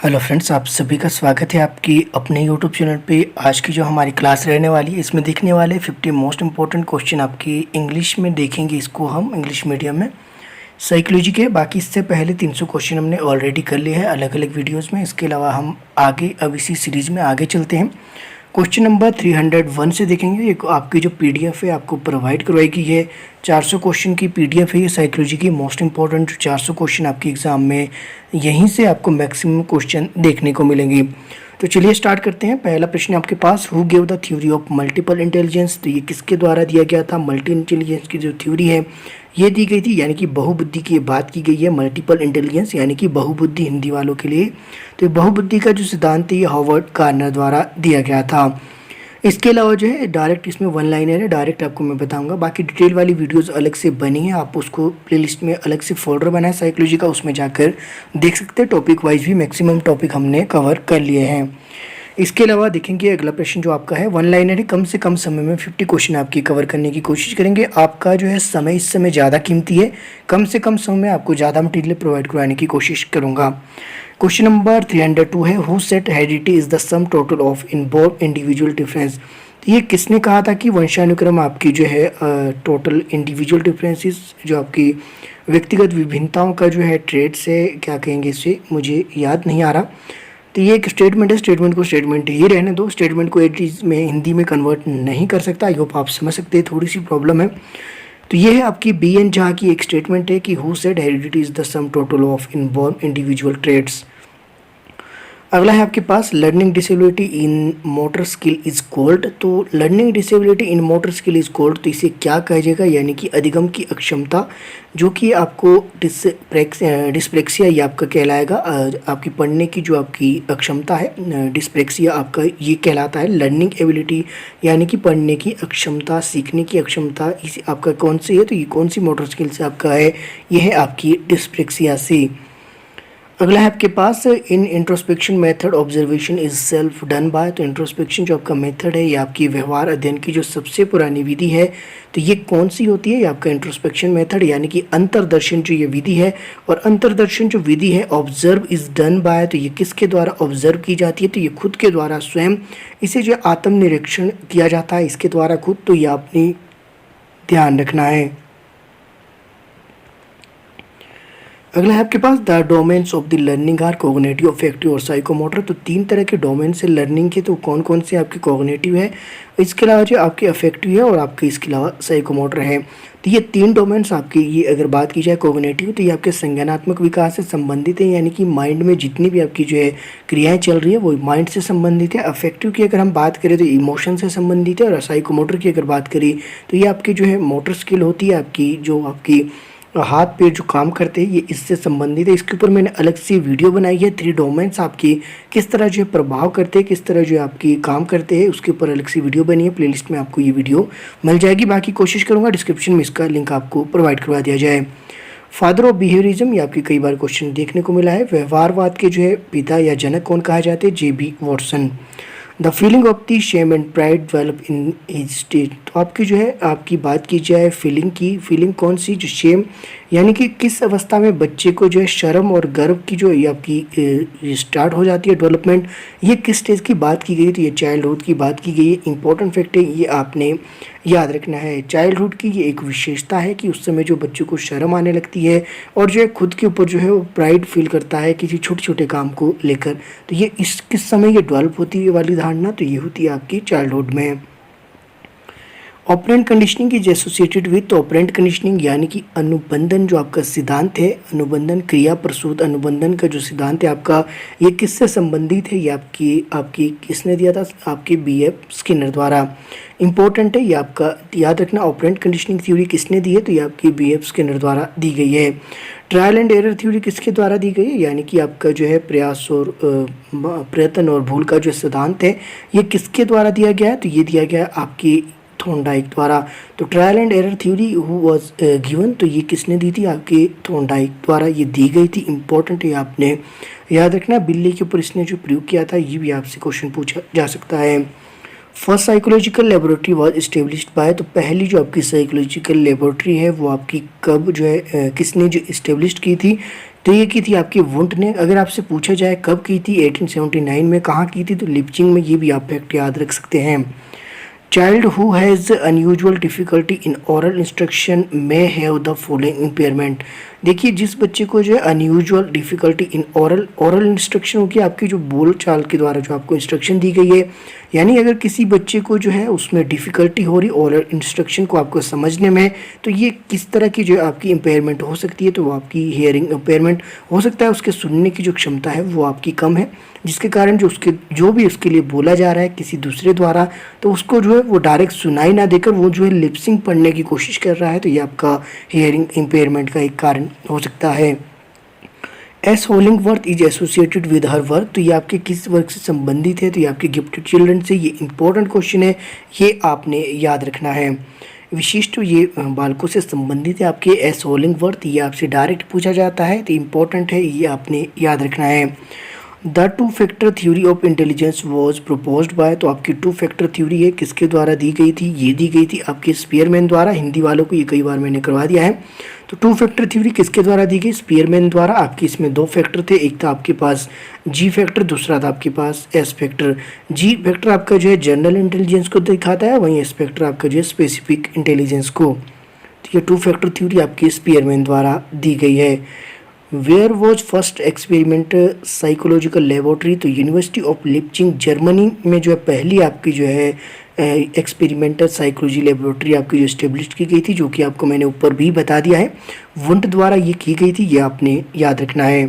Hello friends, आप सभी का स्वागत है आपकी अपने यूट्यूब चैनल पे। आज की जो हमारी क्लास रहने वाली है इसमें देखने वाले 50 मोस्ट इंपॉर्टेंट क्वेश्चन आपकी इंग्लिश में देखेंगे। इसको हम इंग्लिश मीडियम में साइकोलॉजी के। बाकी इससे पहले 300 क्वेश्चन हमने ऑलरेडी कर लिए हैं अलग अलग वीडियोज़ में। इसके अलावा हम आगे अब इसी सीरीज़ में आगे चलते हैं। क्वेश्चन नंबर 301 से देखेंगे। ये आपकी जो पीडीएफ है आपको प्रोवाइड करवाएगी है। 400 क्वेश्चन की पीडीएफ है ये साइकोलॉजी की मोस्ट इंपॉर्टेंट 400 क्वेश्चन आपके एग्जाम में यहीं से आपको मैक्सिमम क्वेश्चन देखने को मिलेंगे। तो चलिए स्टार्ट करते हैं। पहला प्रश्न आपके पास, who give the theory of multiple intelligence. तो ये किसके द्वारा दिया गया था? मल्टी इंटेलिजेंस की जो थ्योरी है ये दी गई थी, यानी कि बहुबुद्धि की बात की गई है। मल्टीपल इंटेलिजेंस यानी कि बहुबुद्धि हिंदी वालों के लिए। तो बहुबुद्धि का जो सिद्धांत है ये हॉवर्ड गार्डनर द्वारा दिया गया था। इसके अलावा जो है डायरेक्ट इसमें वन लाइनर है, डायरेक्ट आपको मैं बताऊंगा। बाकी डिटेल वाली वीडियोस अलग से बनी है, आप उसको प्लेलिस्ट में अलग से फोल्डर बनाए साइकोलॉजी का, उसमें जाकर देख सकते हैं। टॉपिक वाइज भी मैक्सिमम टॉपिक हमने कवर कर लिए हैं। इसके अलावा देखेंगे अगला प्रश्न जो आपका है वन लाइनर है। कम से कम समय में 50 क्वेश्चन आपकी कवर करने की कोशिश करेंगे। आपका जो है समय इस समय ज़्यादा कीमती है, कम से कम समय में आपको ज़्यादा मटेरियल प्रोवाइड करवाने की कोशिश करूँगा। क्वेश्चन नंबर 302 है, who set heredity is the sum total of involve individual difference. तो ये किसने कहा था कि वंशानुक्रम आपकी जो है टोटल इंडिविजुअल डिफरेंसेस, जो आपकी व्यक्तिगत विभिन्नताओं का जो है ट्रेड्स है, क्या कहेंगे इसे, मुझे याद नहीं आ रहा। तो ये एक स्टेटमेंट है, स्टेटमेंट को स्टेटमेंट ही रहने दो, स्टेटमेंट को एक चीज़ में हिंदी में कन्वर्ट नहीं कर सकता। आई होप आप समझ सकते हैं, थोड़ी सी प्रॉब्लम है। तो ये है आपकी बी एन झा की एक स्टेटमेंट है कि who said heredity is the sum total of involve individual traits. अगला है आपके पास, learning disability in motor skill is called. तो learning disability in motor skill is called, तो इसे क्या कहा जाएगा? यानी कि अधिगम की अक्षमता, जो कि आपको डिस्प्लेक्सिया ये आपका कहलाएगा। आपकी पढ़ने की जो आपकी अक्षमता है, डिस्प्लेक्सिया आपका ये कहलाता है। लर्निंग एबिलिटी यानी कि पढ़ने की अक्षमता, सीखने की अक्षमता, इसे आपका कौन सी है? तो ये कौन सी मोटर स्किल से आपका है? ये है आपकी डिस्प्लेक्सिया से। अगला है आपके पास, in introspection method observation is self done by. तो इंट्रोस्पेक्शन जो आपका मेथड है ये आपकी व्यवहार अध्ययन की जो सबसे पुरानी विधि है, तो ये कौन सी होती है? ये आपका इंट्रोस्पेक्शन मेथड यानी कि अंतर्दर्शन जो ये विधि है। और अंतर्दर्शन जो विधि है ऑब्जर्व इज डन बाय, तो ये किसके द्वारा ऑब्जर्व की जाती है? तो ये खुद के द्वारा, स्वयं इसे जो आत्मनिरीक्षण किया जाता है इसके द्वारा खुद। तो ये आपने ध्यान रखना है। अगला है आपके पास, the domains of the learning are cognitive, affective और साइकोमोटर। तो 3 तरह के डोमेन है लर्निंग के, तो कौन कौन से आपके कोग्निटिव है, इसके अलावा जो आपके अफेक्टिव है और आपके इसके अलावा साइकोमोटर है। तो ये 3 डोमेन्स आपके, ये अगर बात की जाए कोग्निटिव, तो ये आपके संज्ञानात्मक विकास से संबंधित है, यानी कि माइंड में जितनी भी आपकी जो है क्रियाएं चल रही है वो माइंड से संबंधित है। अफेक्टिव की अगर हम बात करें तो इमोशन से संबंधित है। और साइकोमोटर की अगर बात करें तो ये आपकी जो है मोटर स्किल होती है, आपकी जो आपकी हाथ पैर जो काम करते हैं ये इससे संबंधित है। इसके ऊपर मैंने अलग से वीडियो बनाई है। 3 डोमेन्स आपकी किस तरह जो है प्रभाव करते हैं, किस तरह जो है आपकी काम करते हैं, उसके ऊपर अलग से वीडियो बनी है। प्लेलिस्ट में आपको ये वीडियो मिल जाएगी। बाकी कोशिश करूँगा डिस्क्रिप्शन में इसका लिंक आपको प्रोवाइड करवा दिया जाए। फादर ऑफ बिहेवियरिज्म, ये आपकी कई बार क्वेश्चन देखने को मिला है। व्यवहारवाद के जो है पिता या जनक कौन कहा जाते हैं? J.B. Watson. The feeling of the shame and pride develop in age stage. तो आपकी जो है आपकी बात की जाए फीलिंग की, फीलिंग कौन सी? जो शेम यानी कि किस अवस्था में बच्चे को जो है शर्म और गर्व की जो ये आपकी स्टार्ट हो जाती है डेवलपमेंट, ये किस स्टेज की बात की गई? तो ये चाइल्डहुड की बात की गई है। इंपॉर्टेंट फैक्ट है, ये आपने याद रखना है। चाइल्डहुड की ये एक विशेषता है कि उस समय जो बच्चों को शर्म आने लगती है और जो है खुद के ऊपर जो है वो प्राइड फील करता है किसी छोटे छोटे काम को लेकर। तो ये इस किस समय ये डेवलप होती है वाली धारणा? तो ये होती है आपकी चाइल्डहुड में। Operant conditioning is associated with, operant conditioning यानी कि अनुबंधन जो आपका सिद्धांत है, अनुबंधन क्रिया प्रसूत अनुबंधन का जो सिद्धांत है आपका, ये किससे संबंधित है? ये आपकी किसने दिया था? आपके B.F. स्किनर द्वारा। इंपॉर्टेंट है ये आपका याद रखना। ऑपरेंट कंडीशनिंग थ्योरी किसने दी है? तो ये आपकी B.F. स्किनर द्वारा दी गई है। ट्रायल एंड एरर थ्योरी किसके द्वारा दी गई है? यानी कि आपका जो है प्रयास और प्रयत्न और भूल का जो सिद्धांत है ये किसके द्वारा दिया गया है? तो ये दिया गया है आपकी थॉर्नडाइक द्वारा। तो trial and error theory who was given, तो ये किसने दी थी? आपके थॉर्नडाइक द्वारा ये दी गई थी। इंपॉर्टेंट है आपने याद रखना। बिल्ली के ऊपर इसने जो प्रयोग किया था ये भी आपसे क्वेश्चन पूछा जा सकता है। First psychological laboratory was established bye, तो पहली जो आपकी साइकोलॉजिकल लेबोरेटरी है वो आपकी कब जो है किसने जो इस्टेब्लिश की थी? तो ये की थी आपकी वुंट ने। अगर आपसे पूछा जाए कब की थी, 1879 में। कहाँ की थी, तो लिपचिंग में। ये भी आप फैक्ट याद रख सकते हैं। Child who has unusual difficulty in oral instruction में हैव द फॉलोइंग इम्पेयरमेंट। देखिए, जिस बच्चे को जो है unusual difficulty in oral instruction होगी, आपकी जो बोल चाल के द्वारा जो आपको इंस्ट्रक्शन दी गई है, यानी अगर किसी बच्चे को जो है उसमें डिफ़िकल्टी हो रही ओरल इंस्ट्रक्शन को आपको समझने में, तो ये किस तरह की जो है आपकी इम्पेयरमेंट हो सकती है, तो वो आपकी हियरिंग इम्पेयरमेंट हो सकता है। उसके सुनने की जो क्षमता है वो आपकी कम है, जिसके कारण जो भी उसके लिए बोला जा रहा है किसी दूसरे द्वारा, तो उसको जो है वो डायरेक्ट सुनाई ना देकर वो जो है लिपसिंग पढ़ने की कोशिश कर रहा है, तो ये आपका हियरिंग इम्पेयरमेंट का एक कारण हो सकता है। S Hollingworth is associated with her work. तो ये आपके किस वर्क से संबंधित है, तो ये आपके गिफ्टेड चिल्ड्रन से। ये इंपॉर्टेंट क्वेश्चन है, ये आपने याद रखना है। विशिष्ट ये बालकों से संबंधित है आपके एस होलिंगवर्थ, ये आपसे डायरेक्ट पूछा जाता है, तो इम्पोर्टेंट है, ये आपने याद रखना है। The two factor theory of intelligence was proposed bye. तो आपकी टू फैक्टर थ्योरी है किसके द्वारा दी गई थी, ये दी गई थी आपके स्पीयरमैन द्वारा। हिंदी वालों को ये कई बार मैंने करवा दिया है। तो टू फैक्टर थ्योरी किसके द्वारा दी गई, स्पीयरमैन द्वारा। आपके इसमें दो फैक्टर थे, एक था आपके पास जी फैक्टर, दूसरा था आपके पास एस फैक्टर। जी फैक्टर आपका जो है जनरल इंटेलिजेंस को दिखाता है, वहीं एस फैक्टर आपका जो है स्पेसिफिक इंटेलिजेंस को। तो ये टू फैक्टर थ्योरी आपकी स्पीयरमैन द्वारा दी गई है। Where was first experiment psychological laboratory. तो यूनिवर्सिटी ऑफ लिपचिंग जर्मनी में जो है पहली आपकी जो है एक्सपेरिमेंटल साइकोलॉजी लेबोरेटरी आपकी जो इस्टेब्लिश की गई थी, जो कि आपको मैंने ऊपर भी बता दिया है, वुंट द्वारा ये की गई थी, ये आपने याद रखना है।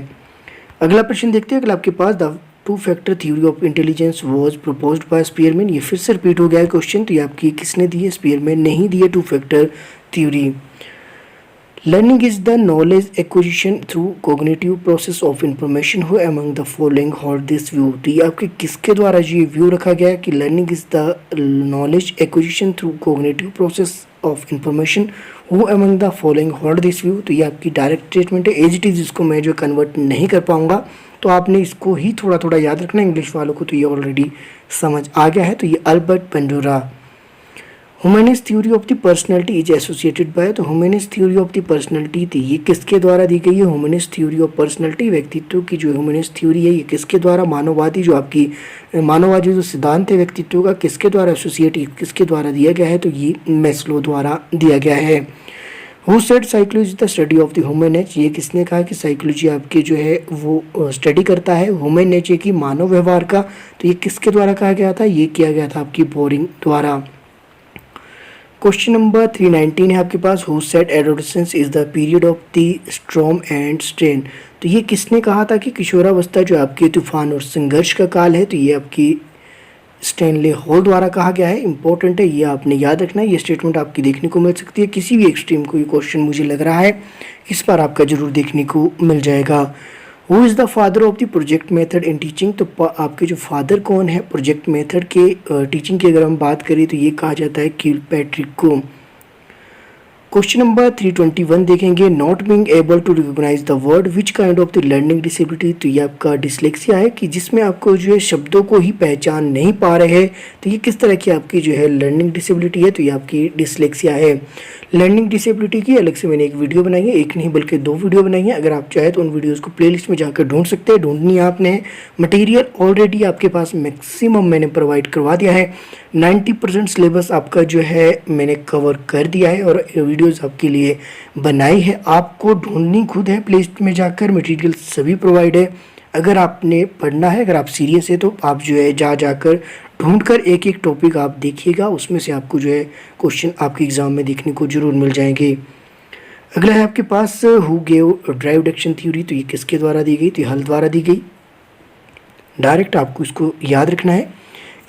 अगला प्रश्न देखते हैं। अगला आपके पास the two factor theory of intelligence was proposed by Spearman. ये फिर से रिपीट हो गया है क्वेश्चन, तो ये आपकी किसने दी है, स्पीयरमैन ने ही दी है to factor theory. Learning is the knowledge acquisition through cognitive process of information. Who among the following hold this view? तो ये आपके किसके द्वारा जो ये व्यू रखा गया है कि learning is the knowledge acquisition through cognitive process of information. Who among the following hold this view? तो ये आपकी डायरेक्ट स्टेटमेंट है, एज इट इज़, इसको मैं जो कन्वर्ट नहीं कर पाऊंगा, तो आपने इसको ही थोड़ा थोड़ा याद रखना। इंग्लिश वालों को तो ये ऑलरेडी समझ आ गया है। तो ये Albert Bandura. Humanist theory of the personality is associated by. तो humanist theory of the personality थी, ये किसके द्वारा दी गई है, ह्यूमनिस्ट थ्योरी ऑफ पर्सनैलिटी, व्यक्तित्व की जो ह्यूमनिस्ट थ्योरी है, ये किसके द्वारा, मानववादी जो आपकी मानववादी जो सिद्धांत है व्यक्तित्व का, किसके द्वारा एसोसिएट, किसके द्वारा दिया गया है, तो ये मैस्लो द्वारा दिया गया है। Who said psychology is the study of the human nature. ये किसने कहा कि साइकोलॉजी आपके जो है वो स्टडी करता है ह्यूमन नेचर की, मानव व्यवहार का, तो ये किसके द्वारा कहा गया था, ये किया गया था आपकी बोरिंग द्वारा। क्वेश्चन नंबर 319 है आपके पास। Who said adolescence is the period of the storm and strain. तो ये किसने कहा था कि किशोरावस्था जो आपके तूफान और संघर्ष का काल है, तो ये आपकी स्टैनले हॉल द्वारा कहा गया है। इंपॉर्टेंट है, ये आपने याद रखना है। ये स्टेटमेंट आपकी देखने को मिल सकती है किसी भी एक्सट्रीम को, ये क्वेश्चन मुझे लग रहा है इस बार आपका जरूर देखने को मिल जाएगा। Who is the father of the project method in teaching. तो आपके जो फादर कौन है प्रोजेक्ट मेथड के टीचिंग की अगर हम बात करें, तो ये कहा जाता है किलपैट्रिक को। क्वेश्चन नंबर 321 देखेंगे। Not being able to recognise the word which kind of the learning disability. तो ये आपका डिसलेक्सिया है कि जिसमें आपको जो है शब्दों को ही पहचान नहीं पा रहे हैं, तो ये किस तरह की आपकी जो है लर्निंग डिसेबिलिटी है, तो ये आपकी डिसलेक्सिया है। लर्निंग डिसेबिलिटी की अलग से मैंने एक वीडियो बनाई है, एक नहीं बल्कि दो वीडियो बनाई है। अगर आप चाहें तो उन वीडियोज़ को प्लेलिस्ट में जाकर ढूंढ सकते हैं। ढूंढनी है आपने, मटेरियल ऑलरेडी आपके पास मैक्सिमम मैंने प्रोवाइड करवा दिया है। 90% सिलेबस आपका जो है मैंने कवर कर दिया है और वीडियोस आपके लिए बनाई है। आपको ढूंढनी खुद है, प्लेलिस्ट में जाकर मटेरियल सभी प्रोवाइड है। अगर आपने पढ़ना है, अगर आप सीरियस है, तो आप जो है जाकर ढूंढकर एक एक टॉपिक आप देखिएगा, उसमें से आपको जो है क्वेश्चन आपके एग्ज़ाम में देखने को जरूर मिल जाएंगे। अगला है आपके पास who gave drive action theory. तो ये किसके द्वारा दी गई, तो ये हल द्वारा दी गई। डायरेक्ट आपको इसको याद रखना है।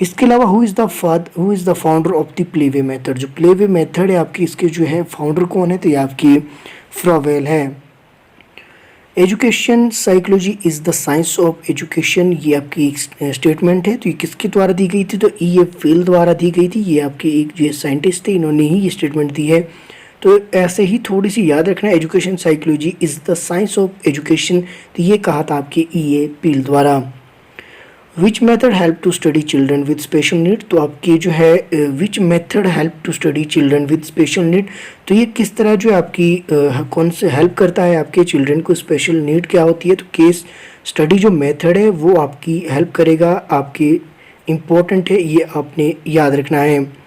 इसके अलावा who is the founder of the playway method. जो प्लेवे मेथड है आपकी, इसके जो है फाउंडर कौन है, तो ये आपकी फ्रॉवेल है। Education psychology is the science of education, ये आपकी एक स्टेटमेंट है। तो ये किसके द्वारा दी गई थी, तो ये फील द्वारा दी गई थी। ये आपके एक जो साइंटिस्ट थे, इन्होंने ही ये स्टेटमेंट दी है। तो ऐसे ही थोड़ी सी याद रखना है, education psychology is the science of education, तो ये कहा था आपके E.A. पील द्वारा। Which method help to study children with special need, तो आपकी जो है which method help to study children with special need, तो ये किस तरह जो है आपकी कौन से हेल्प करता है आपके चिल्ड्रन को, स्पेशल नीड क्या होती है, तो केस स्टडी जो मेथड है वो आपकी हेल्प करेगा, आपके इम्पोर्टेंट है, ये आपने याद रखना है।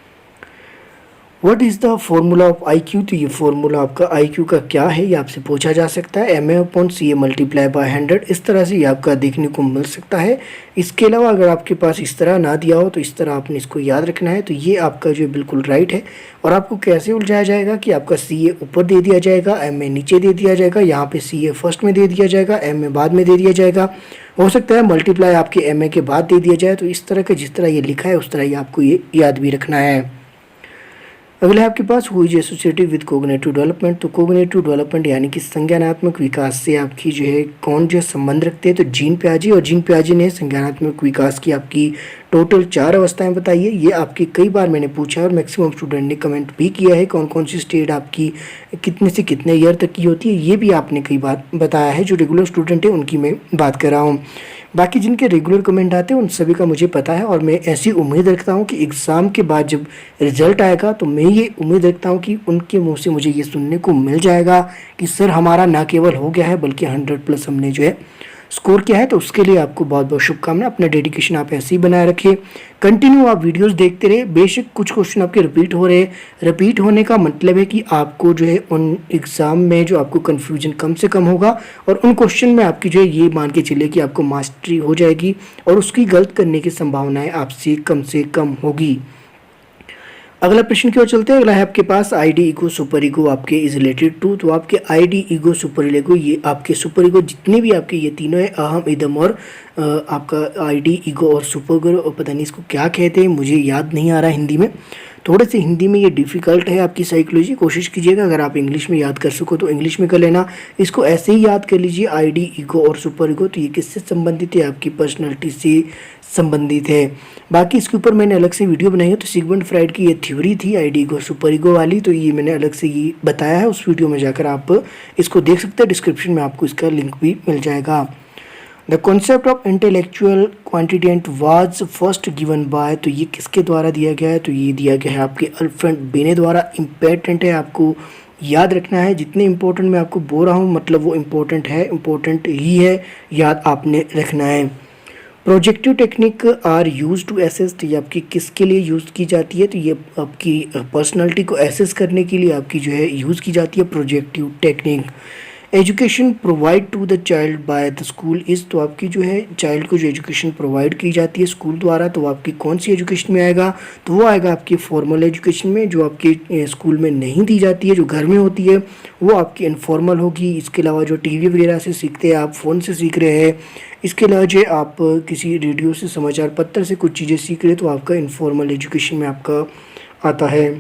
What is the formula of I Q, तो ये फॉर्मूला आपका आई क्यू का क्या है ये आपसे पूछा जा सकता है। MA/CA मल्टीप्लाई बाय 100, इस तरह से ये आपका देखने को मिल सकता है। इसके अलावा अगर आपके पास इस तरह ना दिया हो तो इस तरह आपने इसको याद रखना है। तो ये आपका जो बिल्कुल राइट है। और आपको कैसे उलझाया जाएगा कि आपका CA ऊपर दे दिया जाएगा, MA नीचे दे दिया जाएगा, यहाँ पे CA फर्स्ट में दे दिया जाएगा, MA बाद में दे दिया जाएगा। हो सकता है मल्टीप्लाई आपके MA के बाद दे दिया जाए। तो इस तरह के जिस तरह ये लिखा है उस तरह ही आपको ये याद भी रखना है। अगला है आपके पास who is associated with cognitive development, तो कोग्निटिव डेवलपमेंट यानी कि संज्ञानात्मक विकास से आपकी जो है कौन जो संबंध रखते हैं, तो जीन पियाजे। और जीन पियाजे ने संज्ञानात्मक विकास की आपकी टोटल 4 अवस्थाएं बताई है। ये आपकी कई बार मैंने पूछा और मैक्सिमम स्टूडेंट ने कमेंट भी किया है कौन कौन सी स्टेट आपकी कितने से कितने ईयर तक की होती है, ये भी आपने कई बार बताया है। जो रेगुलर स्टूडेंट है उनकी मैं बात कर रहा हूँ। बाकी जिनके रेगुलर कमेंट आते हैं उन सभी का मुझे पता है और मैं ऐसी उम्मीद रखता हूँ कि एग्ज़ाम के बाद जब रिजल्ट आएगा तो मैं ये उम्मीद रखता हूँ कि उनके मुंह से मुझे ये सुनने को मिल जाएगा कि सर हमारा ना केवल हो गया है बल्कि 100+ हमने जो है स्कोर किया है। तो उसके लिए आपको बहुत बहुत शुभकामनाएं। अपना डेडिकेशन आप ऐसे ही बनाए रखिए, कंटिन्यू आप वीडियोस देखते रहे। बेशक कुछ क्वेश्चन आपके रिपीट हो रहे हैं, रिपीट होने का मतलब है कि आपको जो है उन एग्ज़ाम में जो आपको कन्फ्यूजन कम से कम होगा और उन क्वेश्चन में आपकी जो है ये मान के चलिए कि आपको मास्टरी हो जाएगी और उसकी गलत करने की संभावनाएं आपसे से कम होगी। अगला प्रश्न की ओर चलते हैं। अगला है आपके पास आईडी ईगो सुपर ईगो आपके इज रिलेटेड टू, तो आपके आईडी ईगो सुपर ईगो ये आपके सुपर ईगो जितने भी आपके ये तीनों है अहम इदम और आपका आईडी ईगो और सुपर ईगो, और पता नहीं इसको क्या कहते हैं मुझे याद नहीं आ रहा हिंदी में। थोड़े से हिंदी में ये डिफ़िकल्ट है आपकी साइकोलॉजी, कोशिश कीजिएगा अगर आप इंग्लिश में याद कर सको तो इंग्लिश में कर लेना। इसको ऐसे ही याद कर लीजिए आईडी ईगो और सुपर ईगो। तो ये किससे संबंधित है, आपकी पर्सनैलिटी से संबंधित है। बाकी इसके ऊपर मैंने अलग से वीडियो बनाई है। तो सिगमंड फ्राइड की ये थ्योरी थी आईडी ईगो सुपर ईगो वाली, तो ये मैंने अलग से ये बताया है। उस वीडियो में जाकर आप इसको देख सकते हैं, डिस्क्रिप्शन में आपको इसका लिंक भी मिल जाएगा। The concept of intellectual quotient was first given by, तो ये किसके द्वारा दिया गया है, तो ये दिया गया है आपके अल्फ्रेड बेने द्वारा। इम्पोर्टेंट है, आपको याद रखना है। जितने इंपॉर्टेंट मैं आपको बोल रहा हूँ मतलब वो इम्पोर्टेंट है, इम्पोर्टेंट ही है, याद आपने रखना है। Projective technique are use to assess, तो ये आपकी किसके लिए यूज़ की जाती है, तो ये आपकी पर्सनालिटी को एसेस करने के लिए आपकी जो है यूज़ की जाती है projective technique. Education provide to the child by the school is, तो आपकी जो है चाइल्ड को जो एजुकेशन प्रोवाइड की जाती है स्कूल द्वारा, तो वो आपकी कौन सी एजुकेशन में आएगा, तो वो आएगा आपकी फॉर्मल एजुकेशन में। जो आपके स्कूल में नहीं दी जाती है, जो घर में होती है, वो आपकी इनफॉर्मल होगी। इसके अलावा जो टीवी वगैरह से सीखते हैं आप, फ़ोन से सीख रहे हैं, इसके अलावा जो आप किसी रेडियो से, समाचार पत्र से कुछ चीज़ें सीख रहे हैं, तो आपका इनफॉर्मल एजुकेशन में आपका आता है।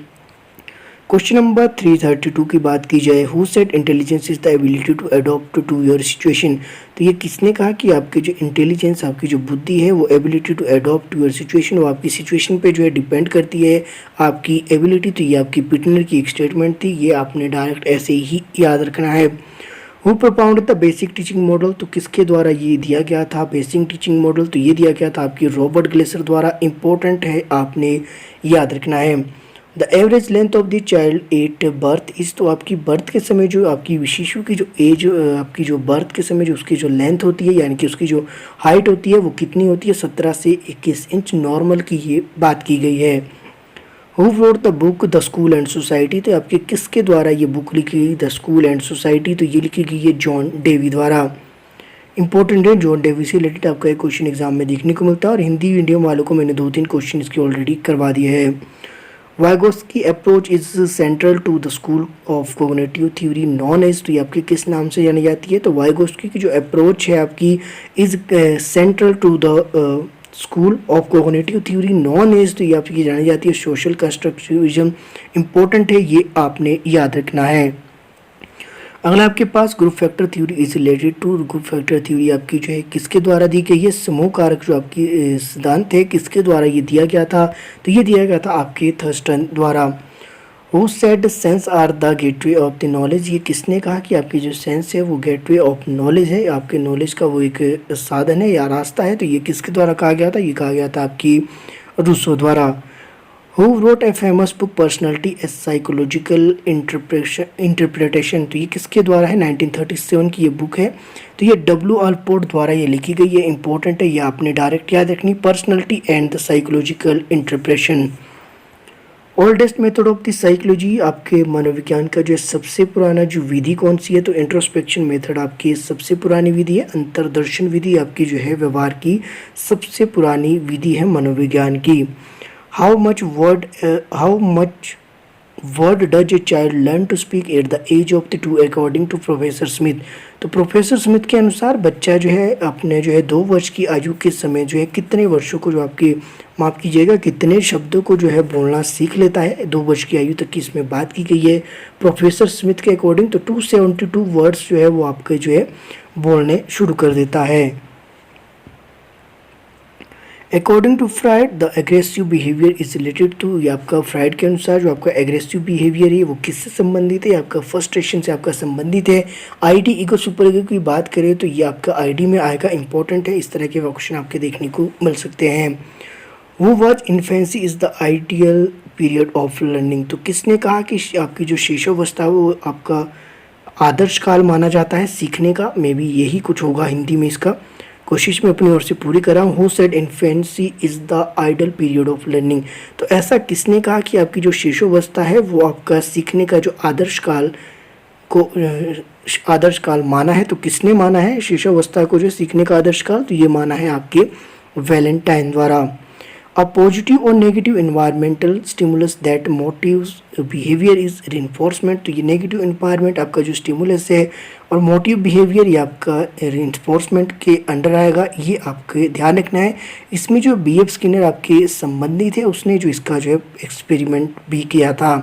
क्वेश्चन नंबर 332 की बात की जाए, who said intelligence is the ability to adopt to your situation, तो ये किसने कहा कि आपकी जो इंटेलिजेंस, आपकी जो बुद्धि है वो ability to adopt to your situation, वो आपकी सिचुएशन पे जो है डिपेंड करती है आपकी एबिलिटी। तो ये आपकी पिटनर की एक स्टेटमेंट थी, ये आपने डायरेक्ट ऐसे ही याद रखना है। Who प्रोपाउंड the basic teaching model, तो किसके द्वारा ये दिया गया था बेसिक टीचिंग मॉडल, तो ये दिया गया था आपकी रॉबर्ट ग्लेसर द्वारा। इंपॉर्टेंट है, आपने याद रखना है। The average length of the child at birth इस, तो आपकी बर्थ के समय जो आपकी शिशु की जो एज, आपकी जो बर्थ के समय जो उसकी जो लेंथ होती है यानी कि उसकी जो हाइट होती है वो कितनी होती है, 17 से 21 इंच नॉर्मल की ये बात की गई है। Who wrote the book the school and society, तो आपके किसके द्वारा ये बुक लिखी गई द स्कूल एंड सोसाइटी, तो ये लिखी गई है जॉन डेवी द्वारा। इंपॉर्टेंट है, जॉन डेवी से रिलेटेड आपका एक क्वेश्चन एग्जाम में देखने को मिलता है और हिंदी मीडियम वालों को मैंने 2-3 क्वेश्चन इसके ऑलरेडी करवा दिए हैं। Vygotsky approach is central to the school of cognitive theory known as, तो ये आपके किस नाम से जानी जाती है, तो वाइगोस्की की जो अप्रोच है आपकी is central to the school of cognitive theory known as, तो ये आपकी जानी जाती है सोशल कंस्ट्रक्टिविज्म। इंपॉर्टेंट है, ये आपने याद रखना है। अगला आपके पास group factor theory is related to, group factor theory आपकी जो है किसके द्वारा दी गई है, समूह कारक जो आपकी सिद्धांत है किसके द्वारा ये दिया गया था, तो ये दिया गया था आपके थर्स्टन द्वारा। Who said sense are the gateway of the knowledge, ये किसने कहा कि आपकी जो सेंस है वो गेटवे ऑफ नॉलेज है, आपके नॉलेज का वो एक साधन है या रास्ता है। तो ये किसके द्वारा कहा गया था, ये कहा गया था आपकी रूसो द्वारा। Who wrote a famous book personality A psychological interpretation, तो ये किसके द्वारा है, 1937 की ये बुक है। तो ये डब्ल्यू अल्पोर्ट द्वारा ये लिखी गई है, इंपॉर्टेंट है, ये आपने डायरेक्ट याद रखनी, personality and the psychological interpretation. Oldest method of the psychology, आपके मनोविज्ञान का जो सबसे पुराना जो विधि कौन सी है, तो इंट्रोस्पेक्शन मेथड आपकी सबसे पुरानी विधि है। अंतर्दर्शन विधि आपकी जो है व्यवहार की सबसे पुरानी विधि है मनोविज्ञान की। How much word does a child learn to speak at the age of the 2 according to professor Smith, तो प्रोफेसर स्मिथ के अनुसार बच्चा जो है अपने जो है 2 वर्ष की आयु के समय जो है कितने वर्षों को जो आपकी माफ़ कीजिएगा कितने शब्दों को जो है बोलना सीख लेता है, 2 वर्ष की आयु तक की इसमें बात की गई है प्रोफेसर स्मिथ के अकॉर्डिंग। तो 272 वर्ड्स जो है वो आपके जो है बोलने शुरू कर देता है। According to Freud the aggressive behaviour is related to, ये आपका फ्राइड के अनुसार जो आपका एग्रेसिव बिहेवियर है वो किससे संबंधित है, आपका फ्रस्ट्रेशन से आपका संबंधित है। आईडी ईगो सुपर ईगो की बात करें तो ये आपका आईडी में आएगा, इंपॉर्टेंट है, इस तरह के क्वेश्चन आपके देखने को मिल सकते हैं। वो was infancy is the ideal period of learning, तो किसने कहा कि आपकी जो शिशुअवस्था वो आपका आदर्श काल माना जाता है सीखने का, मे बी यही कुछ होगा हिंदी में इसका, कोशिश मैं अपनी ओर से पूरी कर रहा हूँ। Who said infancy is the ideal period of learning, तो ऐसा किसने कहा कि आपकी जो शिशुअवस्था है वो आपका सीखने का जो आदर्श काल को आदर्श काल माना है, तो किसने माना है शिशुअवस्था को जो सीखने का आदर्श काल, तो ये माना है आपके वैलेंटाइन द्वारा। अ पॉजिटिव और negative environmental stimulus that motives behaviour is reinforcement, तो ये नेगेटिव इन्वायरमेंट आपका जो स्टिमुलस है और मोटिव बिहेवियर ये आपका रिइंफोर्समेंट के अंडर आएगा, ये आपके ध्यान रखना है। इसमें जो B.F. स्किनर आपके संबंधी थे उसने जो इसका जो है एक्सपेरिमेंट भी किया था।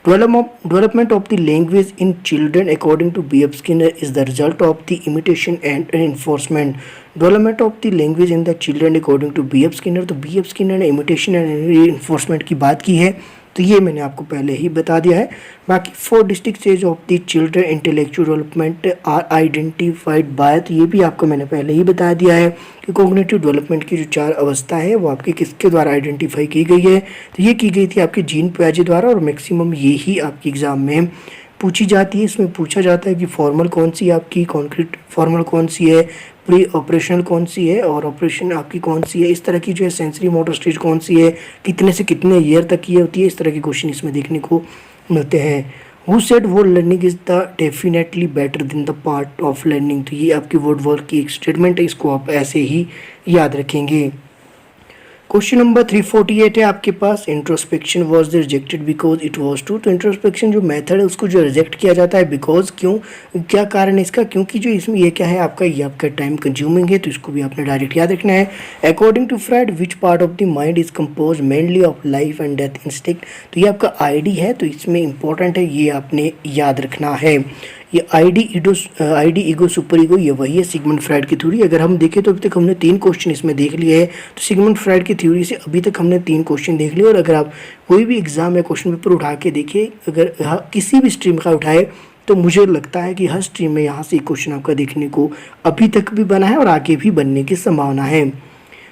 Development of the language in children according to B.F. Skinner is the result of the imitation and reinforcement. Development of the language in the children according to B.F. Skinner, तो B.F. Skinner ने imitation and reinforcement की बात की है, तो ये मैंने आपको पहले ही बता दिया है। बाकी 4 distinct stage of the children intellectual development are identified by, तो ये भी आपको मैंने पहले ही बता दिया है कि कॉग्निटिव डेवलपमेंट की जो 4 अवस्था है वो आपकी किसके द्वारा आइडेंटिफाई की गई है, तो ये की गई थी आपकी जीन पियाजे द्वारा, और मैक्सिमम ये ही आपकी एग्जाम में पूछी जाती है। इसमें पूछा जाता है कि फॉर्मल कौन सी है आपकी, कॉन्क्रीट फॉर्मल कौन सी है, प्री ऑपरेशनल कौन सी है और ऑपरेशन आपकी कौन सी है, इस तरह की जो है सेंसरी मोटर स्टेज कौन सी है, कितने से कितने ईयर तक की होती है, इस तरह के क्वेश्चन इसमें देखने को मिलते हैं। Who said word learning is the definitely better than the part of learning, तो ये आपकी वर्ड वर्क की एक स्टेटमेंट है, इसको आप ऐसे ही याद रखेंगे। क्वेश्चन नंबर 348 है आपके पास, introspection was rejected because it was too, तो इंट्रोस्पेक्शन जो मेथड है उसको जो रिजेक्ट किया जाता है बिकॉज, क्यों, क्या कारण है इसका, क्योंकि जो इसमें ये क्या है आपका, ये आपका टाइम कंज्यूमिंग है, तो इसको भी आपने डायरेक्ट याद रखना है। According to Freud which part of the mind is compose mainly of life and death instinct, तो ये आपका आईडी है, तो इसमें इंपॉर्टेंट है, ये आपने याद रखना है। ये आईडी ईगो सुपर ईगो ये वही है सिगमंड फ्राइड की थ्योरी। अगर हम देखें तो अभी तक हमने 3 क्वेश्चन इसमें देख लिए हैं, तो सिगमंड फ्राइड की थ्योरी से अभी तक हमने 3 क्वेश्चन देख लिए। और अगर आप कोई भी एग्जाम या क्वेश्चन पेपर उठा के देखिए, अगर किसी भी स्ट्रीम का उठाए, तो मुझे लगता है कि हर स्ट्रीम में यहाँ से क्वेश्चन आपका देखने को अभी तक भी बना है और आगे भी बनने की संभावना है।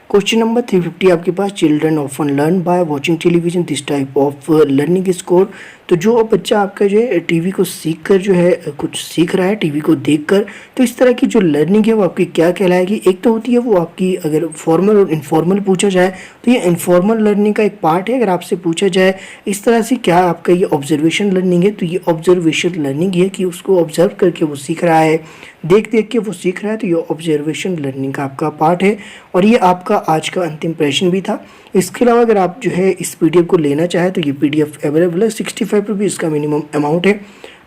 क्वेश्चन नंबर 350 आपके पास, children often learn by watching television, this type of learning score, तो जो बच्चा आपका जो है टीवी को सीख कर जो है कुछ सीख रहा है टीवी को देखकर, तो इस तरह की जो लर्निंग है वो आपकी क्या कहलाएगी। एक तो होती है वो आपकी, अगर फॉर्मल और इनफॉर्मल पूछा जाए तो ये इनफॉर्मल लर्निंग का एक पार्ट है। अगर आपसे पूछा जाए इस तरह से क्या आपका ये ऑब्जर्वेशन लर्निंग है, तो ये ऑब्जर्वेशन लर्निंग है कि उसको ऑब्जर्व करके वो सीख रहा है, देख देख के वो सीख रहा है, तो ये ऑब्जर्वेशन लर्निंग का आपका पार्ट है। और ये आपका आज का अंतिम प्रश्न भी था। इसके अलावा अगर आप जो है इस PDF को लेना चाहें तो ये PDF अवेलेबल है, 65 रुपीज़ इसका मिनिमम अमाउंट है।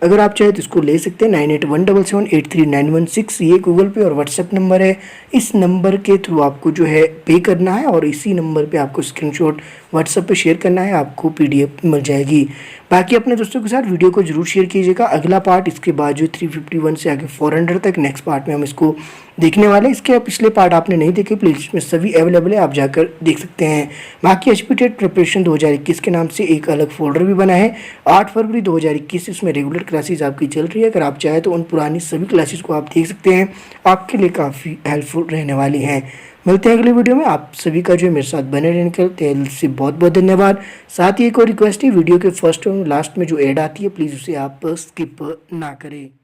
अगर आप चाहे तो इसको ले सकते हैं। 9817783916 ये गूगल पे और व्हाट्सएप नंबर है। इस नंबर के थ्रू आपको जो है पे करना है और इसी नंबर पे आपको स्क्रीनशॉट व्हाट्सएप पे शेयर करना है, आपको पीडीएफ मिल जाएगी। बाकी अपने दोस्तों के साथ वीडियो को जरूर शेयर कीजिएगा। अगला पार्ट इसके बाद जो 351 से आगे 400 तक नेक्स्ट पार्ट में हम इसको देखने वाले। इसके पिछले पार्ट आपने नहीं देखे, प्लेलिस्ट में सभी अवेलेबल है, आप जाकर देख सकते हैं। बाकी एचपी टेट प्रिपरेशन 2021 के नाम से एक अलग फोल्डर भी बना है। 8 फरवरी 2021 इसमें रेगुलर क्लासेस आपकी चल रही है। अगर आप चाहें तो उन पुरानी सभी क्लासेस को आप देख सकते हैं, आपके लिए काफ़ी हेल्पफुल रहने वाली हैं। मिलते हैं अगले वीडियो में। आप सभी का जो है मेरे साथ बने रहने के दिल से बहुत बहुत धन्यवाद। साथ ही एक और रिक्वेस्ट है, वीडियो के फर्स्ट और लास्ट में जो ऐड आती है प्लीज़ उसे आप स्किप ना करें।